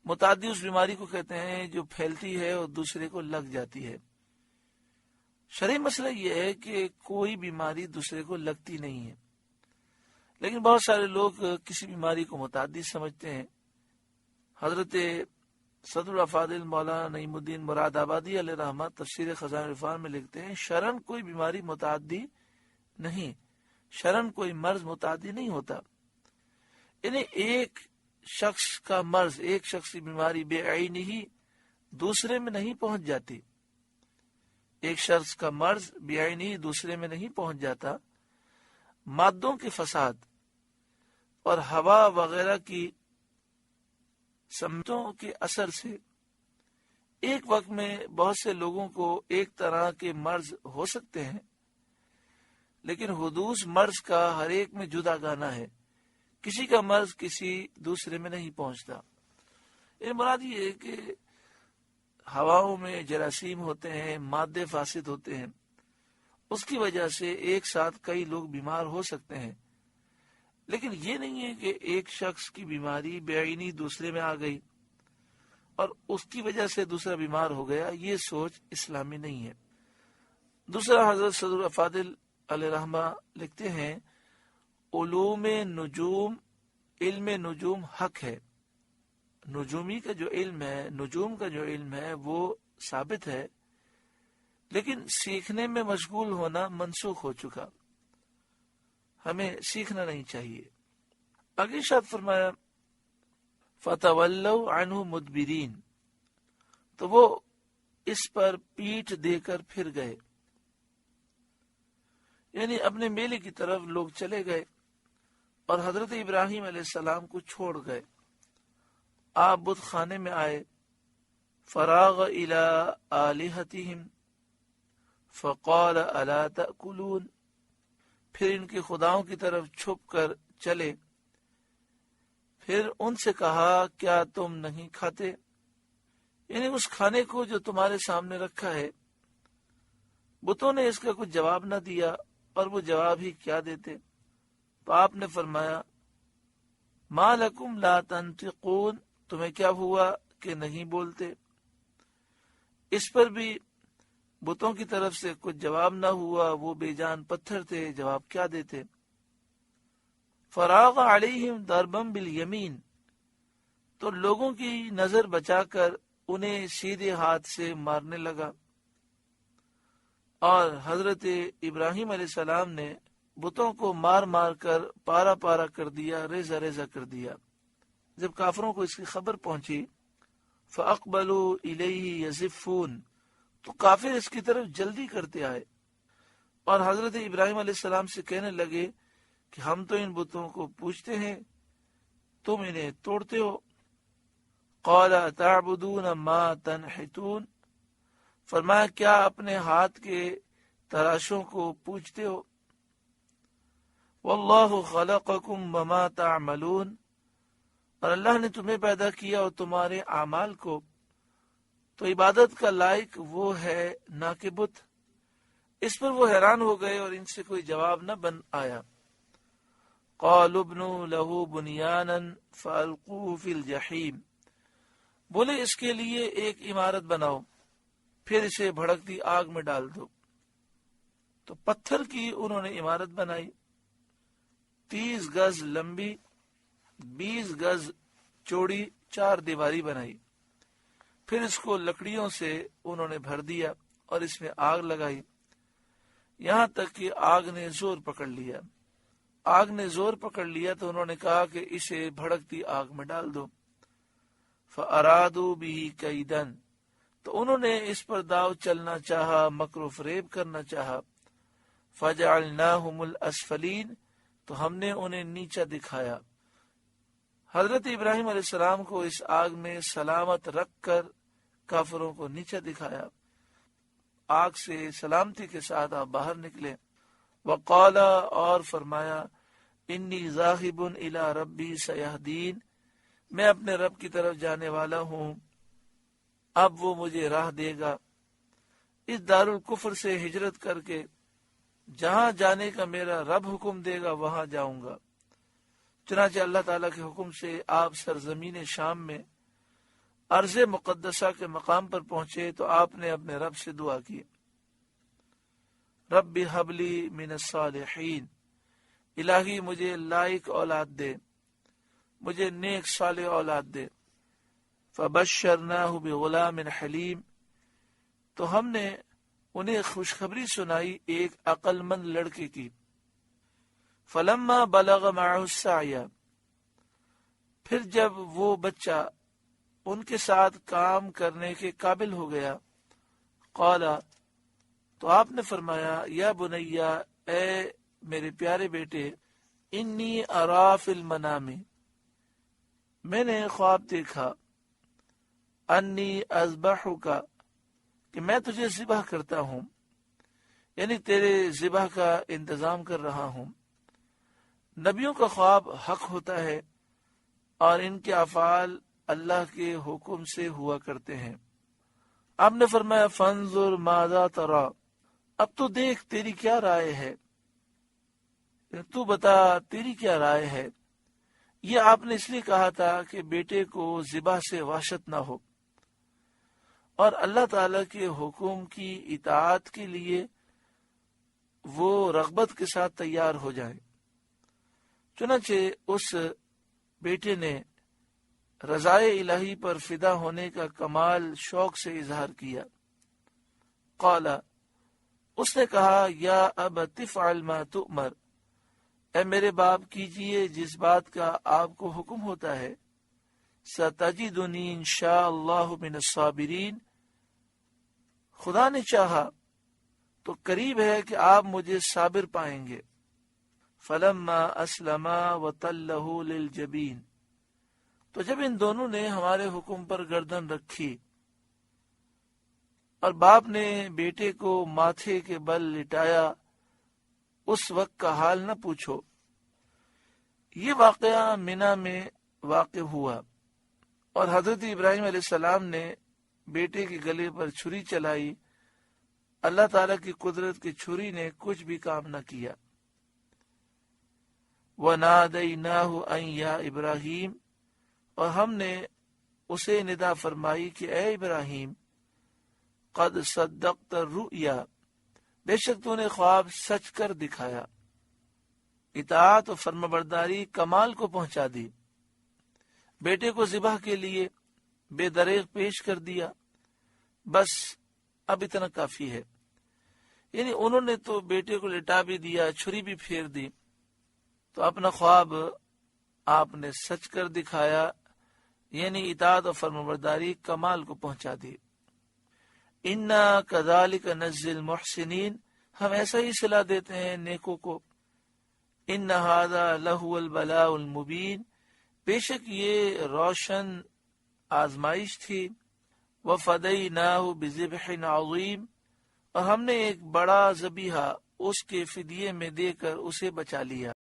متعدی اس بیماری کو کہتے ہیں جو پھیلتی ہے اور دوسرے کو لگ جاتی ہے۔ شرعی مسئلہ یہ ہے کہ کوئی بیماری دوسرے کو لگتی نہیں ہے، لیکن بہت سارے لوگ کسی بیماری کو متعدی سمجھتے ہیں۔ حضرت صدر الافاضل مولانا نعیم الدین مراد آبادی علیہ رحمہ تفسیر خزائن العرفان میں لکھتے ہیں، شرعاً کوئی بیماری متعدی نہیں، شرعاً کوئی مرض متعدی نہیں ہوتا۔ یعنی ایک شخص کا مرض، ایک شخص کی بیماری بے عینی ہی دوسرے میں نہیں پہنچ جاتی، ایک شخص کا مرض بے عینی ہی دوسرے میں نہیں پہنچ جاتا۔ مادوں کے فساد اور ہوا وغیرہ کی سمتوں کے اثر سے ایک وقت میں بہت سے لوگوں کو ایک طرح کے مرض ہو سکتے ہیں، لیکن حدوث مرض کا ہر ایک میں جدا گانا ہے، کسی کا مرض کسی دوسرے میں نہیں پہنچتا۔ مراد یہ ہے کہ ہواؤں میں جراثیم ہوتے ہیں، مادے فاسد ہوتے ہیں، اس کی وجہ سے ایک ساتھ کئی لوگ بیمار ہو سکتے ہیں، لیکن یہ نہیں ہے کہ ایک شخص کی بیماری بے عینی دوسرے میں آ گئی اور اس کی وجہ سے دوسرا بیمار ہو گیا، یہ سوچ اسلامی نہیں ہے۔ دوسرا، حضرت صدر الافاضل علیہ رحمہ لکھتے ہیں، علوم نجوم، علم نجوم حق ہے، نجومی کا جو علم ہے، نجوم کا جو علم ہے وہ ثابت ہے، لیکن سیکھنے میں مشغول ہونا منسوخ ہو چکا، ہمیں سیکھنا نہیں چاہیے۔ آگے ارشاد فرمایا، فَتَوَلَّوْا عَنْهُ مُدْبِرِينَ، تو وہ اس پر پیٹھ دے کر پھر گئے، یعنی اپنے میلے کی طرف لوگ چلے گئے اور حضرت ابراہیم علیہ السلام کو چھوڑ گئے۔ آپ بت خانے میں آئے، فراغ الى آلہتہم فقال الا تأکلون، پھر ان کے خداؤں کی طرف چھپ کر چلے، پھر ان سے کہا کیا تم نہیں کھاتے، یعنی اس کھانے کو جو تمہارے سامنے رکھا ہے۔ بتوں نے اس کا کچھ جواب نہ دیا، اور وہ جواب ہی کیا دیتے۔ تو آپ نے فرمایا، ما لکم لا تنطقون، تمہیں کیا ہوا کہ نہیں بولتے۔ اس پر بھی بتوں کی طرف سے کچھ جواب نہ ہوا، وہ بے جان پتھر تھے، جواب کیا دیتے۔ فراغ علیہم ضربا بالیمین، تو لوگوں کی نظر بچا کر انہیں سیدھے ہاتھ سے مارنے لگا، اور حضرت ابراہیم علیہ السلام نے بتوں کو مار مار کر پارا پارا کر دیا، ریزہ ریزہ کر دیا۔ جب کافروں کو اس کی خبر پہنچی، فَأَقْبَلُوا إِلَيْهِ يَزِفُّونَ، تو کافر اس کی طرف جلدی کرتے آئے اور حضرت ابراہیم علیہ السلام سے کہنے لگے کہ ہم تو ان بتوں کو پوجتے ہیں، تم انہیں توڑتے ہو۔ قال تعبدون ما تنحتون، فرمایا کیا اپنے ہاتھ کے تراشوں کو پوجتے ہو۔ واللہ خلقکم وما تعملون، اور اللہ نے تمہیں پیدا کیا اور تمہارے اعمال کو، تو عبادت کا لائق وہ ہے نہ کہ بت۔ اس پر وہ حیران ہو گئے اور ان سے کوئی جواب نہ بن آیا۔ قالوا ابنوا له بنيانا فالقوه في الجحيم، بولے اس کے لیے ایک عمارت بناؤ، پھر اسے بھڑکتی آگ میں ڈال دو۔ تو پتھر کی انہوں نے عمارت بنائی، 30 گز لمبی، 20 گز چوڑی، 4 دیواری بنائی، پھر اس کو لکڑیوں سے انہوں نے بھر دیا اور اس میں آگ لگائی، یہاں تک کہ آگ نے زور پکڑ لیا۔ آگ نے زور پکڑ لیا تو انہوں نے کہا کہ اسے بھڑکتی آگ میں ڈال دو۔ فَأَرَادُوا بِهِ كَيْدًا، تو انہوں نے اس پر داؤ چلنا چاہا، مکر و فریب کرنا چاہا۔ فَجَعَلْنَاهُمُ الْأَسْفَلِينَ، تو ہم نے انہیں نیچا دکھایا۔ حضرت ابراہیم علیہ السلام کو اس آگ میں سلامت رکھ کر کافروں کو نیچا دکھایا، آگ سے سلامتی کے ساتھ آپ باہر نکلے۔ وقال، اور فرمایا، انی ذاہب الی ربی سیہدین، میں اپنے رب کی طرف جانے والا ہوں، اب وہ مجھے راہ دے گا۔ اس دارالکفر سے ہجرت کر کے جہاں جانے کا میرا رب حکم دے گا وہاں جاؤں گا۔ چنانچہ اللہ تعالیٰ کے حکم سے آپ سرزمین شام میں ارض مقدسہ کے مقام پر پہنچے تو آپ نے اپنے رب سے دعا کی، رب حبلی من الصالحین، الہی مجھے لائق اولاد دے، مجھے نیک صالح اولاد دے۔ فبشرناہ بغلام حلیم، تو ہم نے انہیں خوشخبری سنائی ایک عقل مند لڑکے کی۔ فلما بلغ معه السعی، پھر جب وہ بچہ ان کے ساتھ کام کرنے کے قابل ہو گیا، قال، تو آپ نے فرمایا، یا بنیا، اے میرے پیارے بیٹے، انی ارا فی المنام، میں نے خواب دیکھا، انی اذبحک، کہ میں تجھے ذبح کرتا ہوں، یعنی تیرے ذبح کا انتظام کر رہا ہوں۔ نبیوں کا خواب حق ہوتا ہے اور ان کے افعال اللہ کے حکم سے ہوا کرتے ہیں۔ آپ نے فرمایا، فانظر ماذا ترى، اب تو دیکھ تیری کیا رائے ہے، تو بتا تیری کیا رائے ہے۔ یہ آپ نے اس لیے کہا تھا کہ بیٹے کو ذبح سے وحشت نہ ہو اور اللہ تعالی کے حکم کی اطاعت کے لیے وہ رغبت کے ساتھ تیار ہو جائے۔ چنانچہ اس بیٹے نے رضائے الہی پر فدا ہونے کا کمال شوق سے اظہار کیا۔ قال، اس نے کہا، یا ابت افعل ما تؤمر، اے میرے باپ کیجئے جس بات کا آپ کو حکم ہوتا ہے، ستجدنی انشاء اللہ من الصابرین، خدا نے چاہا تو قریب ہے کہ آپ مجھے صابر پائیں گے۔ فلما اسلما وتلہ للجبین، تو جب ان دونوں نے ہمارے حکم پر گردن رکھی اور باپ نے بیٹے کو ماتھے کے بل لٹایا، اس وقت کا حال نہ پوچھو۔ یہ واقعہ منی میں واقع ہوا اور حضرت ابراہیم علیہ السلام نے بیٹے کے گلے پر چھری چلائی، اللہ تعالیٰ کی قدرت کی چھری نے کچھ بھی کام نہ کیا۔ وَنَادَيْنَاهُ أَن يَا إِبْرَاهِيمُ، اور ہم نے اسے ندا فرمائی کہ اے ابراہیم، قد صدقت الرؤیا، بے شک تو نے خواب سچ کر دکھایا، اطاعت و فرمانبرداری کمال کو پہنچا دی، بیٹے کو ذبح کے لیے بے دریغ پیش کر دیا، بس اب اتنا کافی ہے۔ یعنی انہوں نے تو بیٹے کو لٹا بھی دیا، چھری بھی پھیر دی، تو اپنا خواب آپ نے سچ کر دکھایا، یعنی اطاعت و فرمانبرداری کمال کو پہنچا دی۔ انا کذالک نجزی المحسنین، ہم ایسا ہی صلہ دیتے ہیں نیکوں کو۔ ان ھذا لہو البلاء المبین، بے شک یہ روشن آزمائش تھی۔ وفدیناہ بذبح عظیم، اور ہم نے ایک بڑا ذبیحہ اس کے فدیے میں دے کر اسے بچا لیا۔